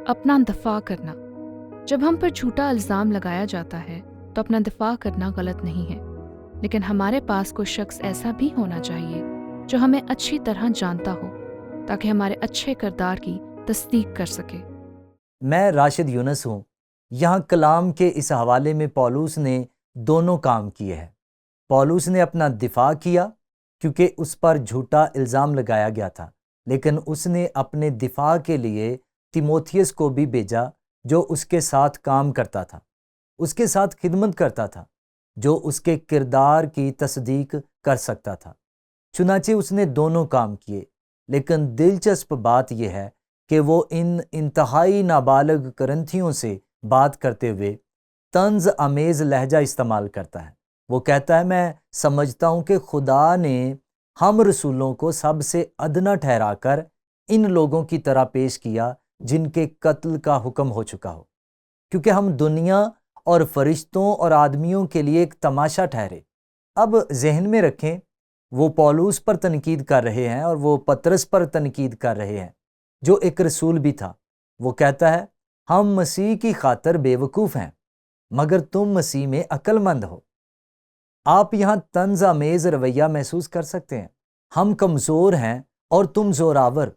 اپنا دفاع کرنا۔ جب ہم پر جھوٹا الزام لگایا جاتا ہے تو اپنا دفاع کرنا غلط نہیں ہے، لیکن ہمارے پاس کوئی شخص ایسا بھی ہونا چاہیے جو ہمیں اچھی طرح جانتا ہو تاکہ ہمارے اچھے کردار کی تصدیق کر سکے۔ میں راشد یونس ہوں۔ یہاں کلام کے اس حوالے میں پولس نے دونوں کام کیے ہیں۔ پولس نے اپنا دفاع کیا کیونکہ اس پر جھوٹا الزام لگایا گیا تھا، لیکن اس نے اپنے دفاع کے لیے تیموتھیوس کو بھی بھیجا جو اس کے ساتھ کام کرتا تھا، اس کے ساتھ خدمت کرتا تھا، جو اس کے کردار کی تصدیق کر سکتا تھا۔ چنانچہ اس نے دونوں کام کیے، لیکن دلچسپ بات یہ ہے کہ وہ ان انتہائی نابالغ کرنتھیوں سے بات کرتے ہوئے طنز آمیز لہجہ استعمال کرتا ہے۔ وہ کہتا ہے، میں سمجھتا ہوں کہ خدا نے ہم رسولوں کو سب سے ادنا ٹھہرا کر ان لوگوں کی طرح پیش کیا جن کے قتل کا حکم ہو چکا ہو، کیونکہ ہم دنیا اور فرشتوں اور آدمیوں کے لیے ایک تماشا ٹھہرے۔ اب ذہن میں رکھیں، وہ پولس پر تنقید کر رہے ہیں اور وہ پطرس پر تنقید کر رہے ہیں جو ایک رسول بھی تھا۔ وہ کہتا ہے، ہم مسیح کی خاطر بے وقوف ہیں مگر تم مسیح میں عقل مند ہو۔ آپ یہاں طنز آمیز رویہ محسوس کر سکتے ہیں۔ ہم کمزور ہیں اور تم زوراور،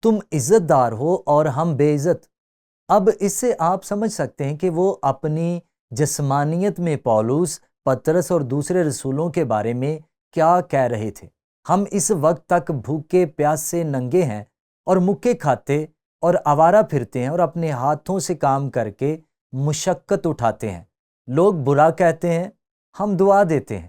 تم عزت دار ہو اور ہم بے عزت۔ اب اس سے آپ سمجھ سکتے ہیں کہ وہ اپنی جسمانیت میں پولس، پطرس اور دوسرے رسولوں کے بارے میں کیا کہہ رہے تھے۔ ہم اس وقت تک بھوکے پیاسے ننگے ہیں اور مکے کھاتے اور آوارہ پھرتے ہیں اور اپنے ہاتھوں سے کام کر کے مشقت اٹھاتے ہیں۔ لوگ برا کہتے ہیں، ہم دعا دیتے ہیں۔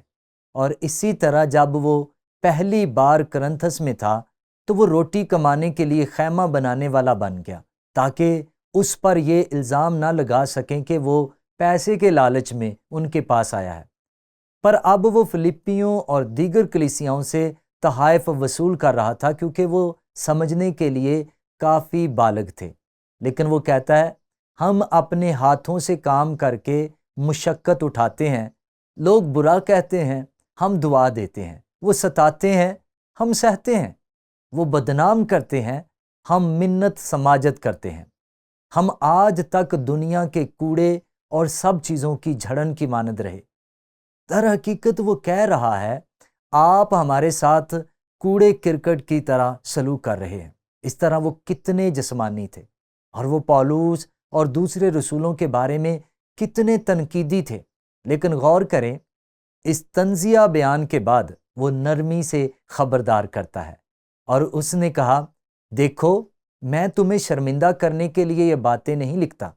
اور اسی طرح جب وہ پہلی بار کرنتھس میں تھا تو وہ روٹی کمانے کے لیے خیمہ بنانے والا بن گیا تاکہ اس پر یہ الزام نہ لگا سکیں کہ وہ پیسے کے لالچ میں ان کے پاس آیا ہے۔ پر اب وہ فلپیوں اور دیگر کلیسیاؤں سے تحائف وصول کر رہا تھا کیونکہ وہ سمجھنے کے لیے کافی بالغ تھے۔ لیکن وہ کہتا ہے، ہم اپنے ہاتھوں سے کام کر کے مشقت اٹھاتے ہیں۔ لوگ برا کہتے ہیں، ہم دعا دیتے ہیں۔ وہ ستاتے ہیں، ہم سہتے ہیں۔ وہ بدنام کرتے ہیں، ہم منت سماجت کرتے ہیں۔ ہم آج تک دنیا کے کوڑے اور سب چیزوں کی جھڑن کی مانند رہے۔ در حقیقت وہ کہہ رہا ہے، آپ ہمارے ساتھ کوڑے کرکٹ کی طرح سلوک کر رہے ہیں۔ اس طرح وہ کتنے جسمانی تھے، اور وہ پولس اور دوسرے رسولوں کے بارے میں کتنے تنقیدی تھے۔ لیکن غور کریں، اس طنزیہ بیان کے بعد وہ نرمی سے خبردار کرتا ہے، اور اس نے کہا، دیکھو میں تمہیں شرمندہ کرنے کے لیے یہ باتیں نہیں لکھتا۔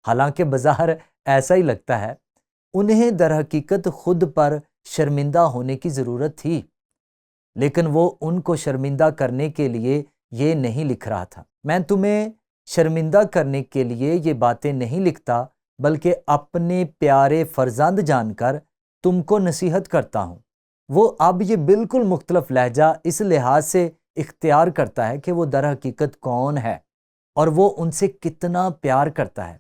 حالانکہ بظاہر ایسا ہی لگتا ہے، انہیں در حقیقت خود پر شرمندہ ہونے کی ضرورت تھی، لیکن وہ ان کو شرمندہ کرنے کے لیے یہ نہیں لکھ رہا تھا۔ میں تمہیں شرمندہ کرنے کے لیے یہ باتیں نہیں لکھتا، بلکہ اپنے پیارے فرزند جان کر تم کو نصیحت کرتا ہوں۔ وہ اب یہ بالکل مختلف لہجہ اس لحاظ سے اختیار کرتا ہے کہ وہ در حقیقت کون ہے اور وہ ان سے کتنا پیار کرتا ہے،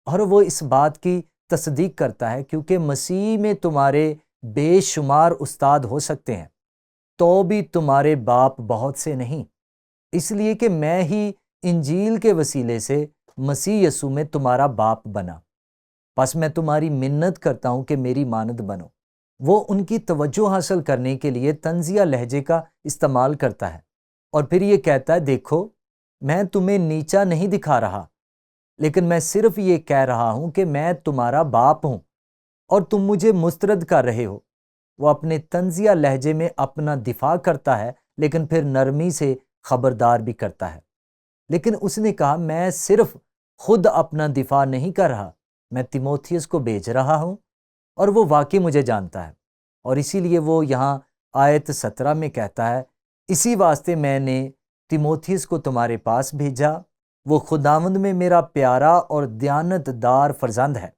اور وہ اس بات کی تصدیق کرتا ہے کیونکہ مسیح میں تمہارے بے شمار استاد ہو سکتے ہیں تو بھی تمہارے باپ بہت سے نہیں، اس لیے کہ میں ہی انجیل کے وسیلے سے مسیح یسوع میں تمہارا باپ بنا۔ پس میں تمہاری منت کرتا ہوں کہ میری مانند بنو۔ وہ ان کی توجہ حاصل کرنے کے لیے طنزیہ لہجے کا استعمال کرتا ہے، اور پھر یہ کہتا ہے، دیکھو میں تمہیں نیچا نہیں دکھا رہا، لیکن میں صرف یہ کہہ رہا ہوں کہ میں تمہارا باپ ہوں اور تم مجھے مسترد کر رہے ہو۔ وہ اپنے طنزیہ لہجے میں اپنا دفاع کرتا ہے، لیکن پھر نرمی سے خبردار بھی کرتا ہے۔ لیکن اس نے کہا، میں صرف خود اپنا دفاع نہیں کر رہا، میں تیموتھیوس کو بھیج رہا ہوں، اور وہ واقعی مجھے جانتا ہے۔ اور اسی لیے وہ یہاں آیت 17 میں کہتا ہے، اسی واسطے میں نے تیموتھیوس کو تمہارے پاس بھیجا، وہ خداوند میں میرا پیارا اور دیانت دار فرزند ہے،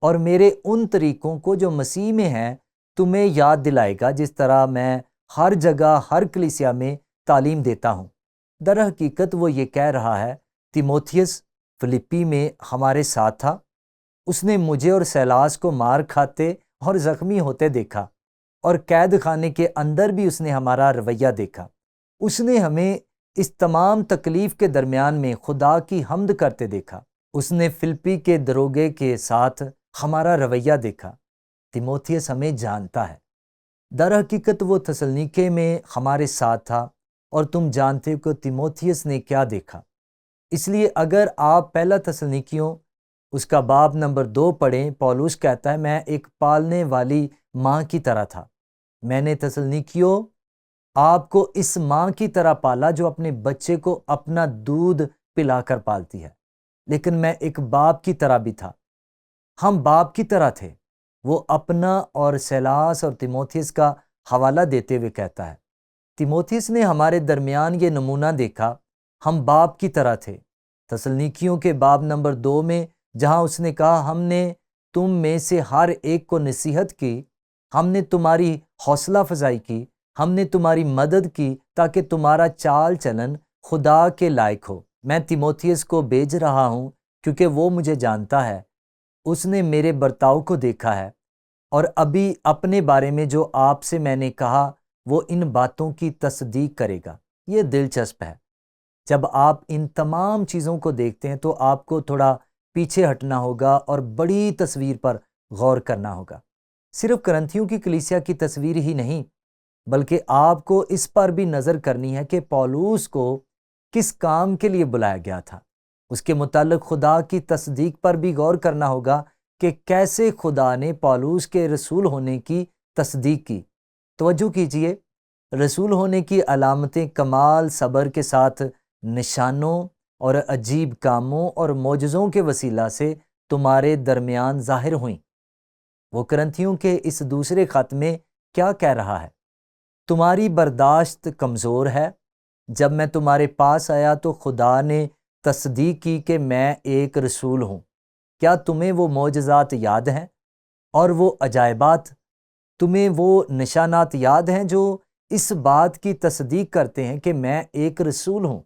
اور میرے ان طریقوں کو جو مسیح میں ہیں تمہیں یاد دلائے گا، جس طرح میں ہر جگہ ہر کلیسیا میں تعلیم دیتا ہوں۔ در حقیقت وہ یہ کہہ رہا ہے، تیموتھیوس فلپی میں ہمارے ساتھ تھا، اس نے مجھے اور سیلاس کو مار کھاتے اور زخمی ہوتے دیکھا، اور قید خانے کے اندر بھی اس نے ہمارا رویہ دیکھا۔ اس نے ہمیں اس تمام تکلیف کے درمیان میں خدا کی حمد کرتے دیکھا۔ اس نے فلپی کے دروگے کے ساتھ ہمارا رویہ دیکھا۔ تیموتھیوس ہمیں جانتا ہے۔ در حقیقت وہ تسلنیکے میں ہمارے ساتھ تھا، اور تم جانتے ہو کہ تیموتھیوس نے کیا دیکھا۔ اس لیے اگر آپ پہلا تسلنیکیوں اس کا باب نمبر 2 پڑھیں، پولس کہتا ہے میں ایک پالنے والی ماں کی طرح تھا۔ میں نے تسلنیکیوں آپ کو اس ماں کی طرح پالا جو اپنے بچے کو اپنا دودھ پلا کر پالتی ہے، لیکن میں ایک باپ کی طرح بھی تھا۔ ہم باپ کی طرح تھے۔ وہ اپنا اور سیلاس اور تیموتھیوس کا حوالہ دیتے ہوئے کہتا ہے، تیموتھیوس نے ہمارے درمیان یہ نمونہ دیکھا، ہم باپ کی طرح تھے۔ تسلنیکیوں کے باب نمبر 2 میں جہاں اس نے کہا ہم نے تم میں سے ہر ایک کو نصیحت کی، ہم نے تمہاری حوصلہ افزائی کی، ہم نے تمہاری مدد کی تاکہ تمہارا چال چلن خدا کے لائق ہو۔ میں تیموتھیوس کو بھیج رہا ہوں کیونکہ وہ مجھے جانتا ہے، اس نے میرے برتاؤ کو دیکھا ہے، اور ابھی اپنے بارے میں جو آپ سے میں نے کہا وہ ان باتوں کی تصدیق کرے گا۔ یہ دلچسپ ہے۔ جب آپ ان تمام چیزوں کو دیکھتے ہیں تو آپ کو تھوڑا پیچھے ہٹنا ہوگا اور بڑی تصویر پر غور کرنا ہوگا۔ صرف کرنتھیوں کی کلیسیا کی تصویر ہی نہیں، بلکہ آپ کو اس پر بھی نظر کرنی ہے کہ پولس کو کس کام کے لیے بلایا گیا تھا۔ اس کے متعلق خدا کی تصدیق پر بھی غور کرنا ہوگا کہ کیسے خدا نے پولس کے رسول ہونے کی تصدیق کی۔ توجہ کیجئے، رسول ہونے کی علامتیں کمال صبر کے ساتھ نشانوں اور عجیب کاموں اور معجزوں کے وسیلہ سے تمہارے درمیان ظاہر ہوئیں۔ وہ کرنتھیوں کے اس دوسرے خط میں کیا کہہ رہا ہے؟ تمہاری برداشت کمزور ہے۔ جب میں تمہارے پاس آیا تو خدا نے تصدیق کی کہ میں ایک رسول ہوں۔ کیا تمہیں وہ معجزات یاد ہیں اور وہ عجائبات؟ تمہیں وہ نشانات یاد ہیں جو اس بات کی تصدیق کرتے ہیں کہ میں ایک رسول ہوں؟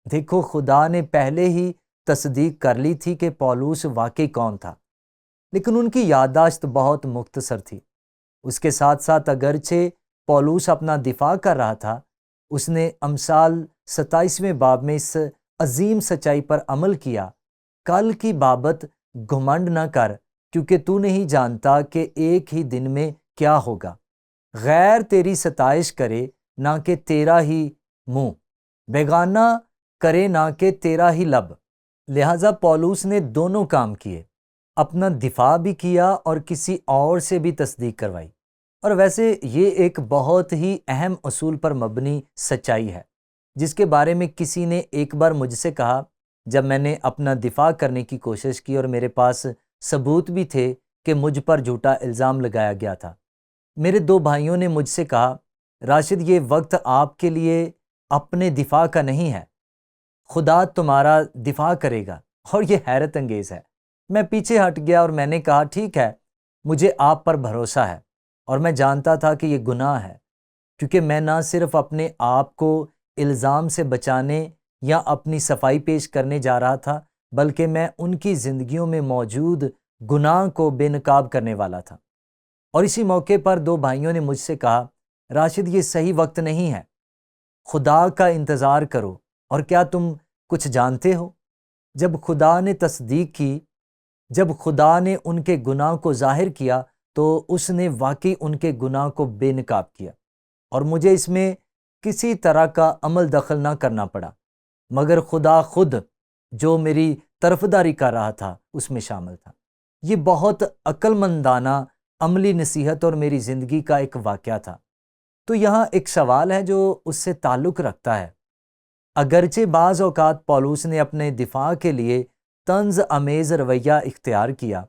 دیکھو، خدا نے پہلے ہی تصدیق کر لی تھی کہ پولس واقعی کون تھا، لیکن ان کی یادداشت بہت مختصر تھی۔ اس کے ساتھ ساتھ اگرچہ پولس اپنا دفاع کر رہا تھا، اس نے امثال 27ویں باب میں اس عظیم سچائی پر عمل کیا، کل کی بابت گھمنڈ نہ کر، کیونکہ تو نہیں جانتا کہ ایک ہی دن میں کیا ہوگا۔ غیر تیری ستائش کرے نہ کہ تیرا ہی منہ، بیگانہ کرے نہ کہ تیرا ہی لب۔ لہذا پولس نے دونوں کام کیے، اپنا دفاع بھی کیا اور کسی اور سے بھی تصدیق کروائی۔ اور ویسے یہ ایک بہت ہی اہم اصول پر مبنی سچائی ہے، جس کے بارے میں کسی نے ایک بار مجھ سے کہا جب میں نے اپنا دفاع کرنے کی کوشش کی اور میرے پاس ثبوت بھی تھے کہ مجھ پر جھوٹا الزام لگایا گیا تھا۔ میرے 2 بھائیوں نے مجھ سے کہا، راشد، یہ وقت آپ کے لیے اپنے دفاع کا نہیں ہے، خدا تمہارا دفاع کرے گا۔ اور یہ حیرت انگیز ہے۔ میں پیچھے ہٹ گیا اور میں نے کہا، ٹھیک ہے، مجھے آپ پر بھروسہ ہے، اور میں جانتا تھا کہ یہ گناہ ہے، کیونکہ میں نہ صرف اپنے آپ کو الزام سے بچانے یا اپنی صفائی پیش کرنے جا رہا تھا، بلکہ میں ان کی زندگیوں میں موجود گناہ کو بے نقاب کرنے والا تھا۔ اور اسی موقع پر 2 بھائیوں نے مجھ سے کہا، راشد، یہ صحیح وقت نہیں ہے، خدا کا انتظار کرو۔ اور کیا تم کچھ جانتے ہو؟ جب خدا نے تصدیق کی، جب خدا نے ان کے گناہ کو ظاہر کیا، تو اس نے واقعی ان کے گناہ کو بے نقاب کیا، اور مجھے اس میں کسی طرح کا عمل دخل نہ کرنا پڑا، مگر خدا خود جو میری طرفداری کر رہا تھا اس میں شامل تھا۔ یہ بہت عقل مندانہ عملی نصیحت اور میری زندگی کا ایک واقعہ تھا۔ تو یہاں ایک سوال ہے جو اس سے تعلق رکھتا ہے۔ اگرچہ بعض اوقات پولس نے اپنے دفاع کے لیے طنز آمیز رویہ اختیار کیا،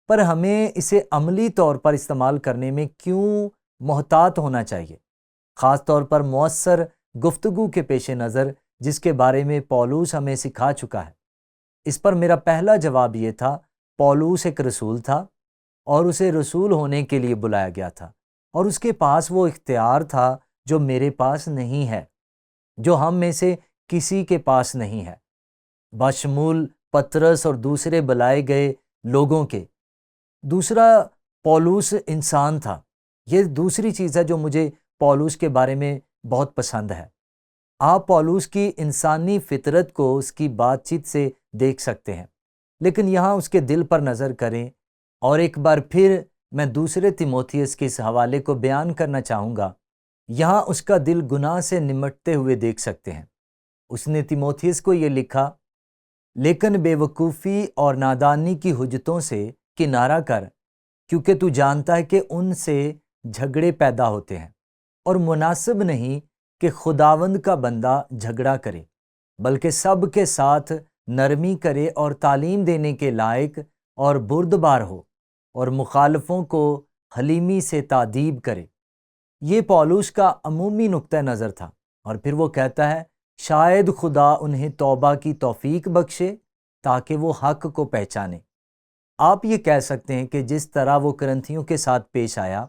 پر ہمیں اسے عملی طور پر استعمال کرنے میں کیوں محتاط ہونا چاہیے، خاص طور پر مؤثر گفتگو کے پیش نظر جس کے بارے میں پولس ہمیں سکھا چکا ہے؟ اس پر میرا پہلا جواب یہ تھا، پولس ایک رسول تھا اور اسے رسول ہونے کے لیے بلایا گیا تھا، اور اس کے پاس وہ اختیار تھا جو میرے پاس نہیں ہے، جو ہم میں سے کسی کے پاس نہیں ہے، بشمول پطرس اور دوسرے بلائے گئے لوگوں کے۔ دوسرا، پولس انسان تھا۔ یہ دوسری چیز ہے جو مجھے پولس کے بارے میں بہت پسند ہے۔ آپ پولوس کی انسانی فطرت کو اس کی بات چیت سے دیکھ سکتے ہیں، لیکن یہاں اس کے دل پر نظر کریں، اور ایک بار پھر میں دوسرے تیموتھیوس کے اس حوالے کو بیان کرنا چاہوں گا۔ یہاں اس کا دل گناہ سے نمٹتے ہوئے دیکھ سکتے ہیں۔ اس نے تیموتھیوس کو یہ لکھا، لیکن بے وقوفی اور نادانی کی حجتوں سے کنارہ کر، کیونکہ تو جانتا ہے کہ ان سے جھگڑے پیدا ہوتے ہیں، اور مناسب نہیں کہ خداوند کا بندہ جھگڑا کرے، بلکہ سب کے ساتھ نرمی کرے اور تعلیم دینے کے لائق اور بردبار ہو، اور مخالفوں کو حلیمی سے تادیب کرے۔ یہ پولوس کا عمومی نقطہ نظر تھا، اور پھر وہ کہتا ہے شاید خدا انہیں توبہ کی توفیق بخشے تاکہ وہ حق کو پہچانے۔ آپ یہ کہہ سکتے ہیں کہ جس طرح وہ کرنتھیوں کے ساتھ پیش آیا،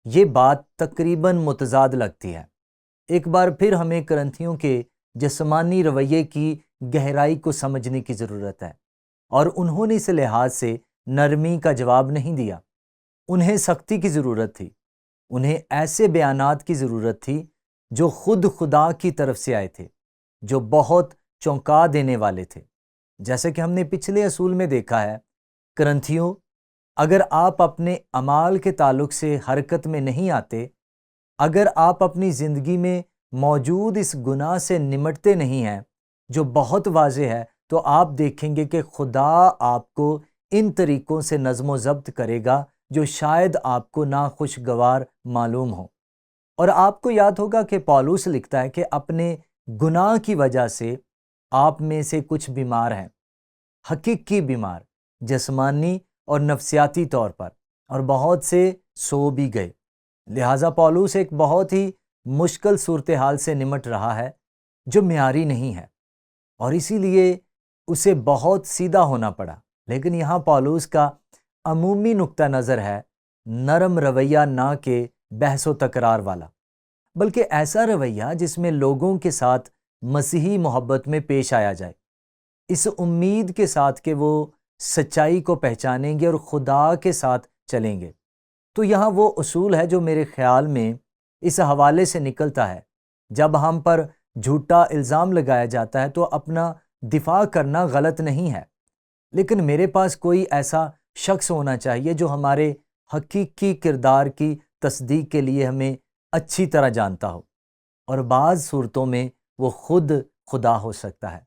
یہ بات تقریباً متضاد لگتی ہے۔ ایک بار پھر ہمیں کرنتھیوں کے جسمانی رویے کی گہرائی کو سمجھنے کی ضرورت ہے، اور انہوں نے اس لحاظ سے نرمی کا جواب نہیں دیا۔ انہیں سختی کی ضرورت تھی، انہیں ایسے بیانات کی ضرورت تھی جو خود خدا کی طرف سے آئے تھے، جو بہت چونکا دینے والے تھے۔ جیسے کہ ہم نے پچھلے اصول میں دیکھا ہے، کرنتھیوں، اگر آپ اپنے اعمال کے تعلق سے حرکت میں نہیں آتے، اگر آپ اپنی زندگی میں موجود اس گناہ سے نمٹتے نہیں ہیں جو بہت واضح ہے، تو آپ دیکھیں گے کہ خدا آپ کو ان طریقوں سے نظم و ضبط کرے گا جو شاید آپ کو ناخوشگوار معلوم ہو۔ اور آپ کو یاد ہوگا کہ پولوس لکھتا ہے کہ اپنے گناہ کی وجہ سے آپ میں سے کچھ بیمار ہیں، حقیقی بیمار، جسمانی اور نفسیاتی طور پر، اور بہت سے سو بھی گئے۔ لہٰذا پولوس ایک بہت ہی مشکل صورتحال سے نمٹ رہا ہے جو معیاری نہیں ہے، اور اسی لیے اسے بہت سیدھا ہونا پڑا۔ لیکن یہاں پولوس کا عمومی نقطہ نظر ہے نرم رویہ، نہ کہ بحث و تکرار والا، بلکہ ایسا رویہ جس میں لوگوں کے ساتھ مسیحی محبت میں پیش آیا جائے، اس امید کے ساتھ کہ وہ سچائی کو پہچانیں گے اور خدا کے ساتھ چلیں گے۔ تو یہاں وہ اصول ہے جو میرے خیال میں اس حوالے سے نکلتا ہے۔ جب ہم پر جھوٹا الزام لگایا جاتا ہے تو اپنا دفاع کرنا غلط نہیں ہے، لیکن میرے پاس کوئی ایسا شخص ہونا چاہیے جو ہمارے حقیقی کردار کی تصدیق کے لیے ہمیں اچھی طرح جانتا ہو، اور بعض صورتوں میں وہ خود خدا ہو سکتا ہے۔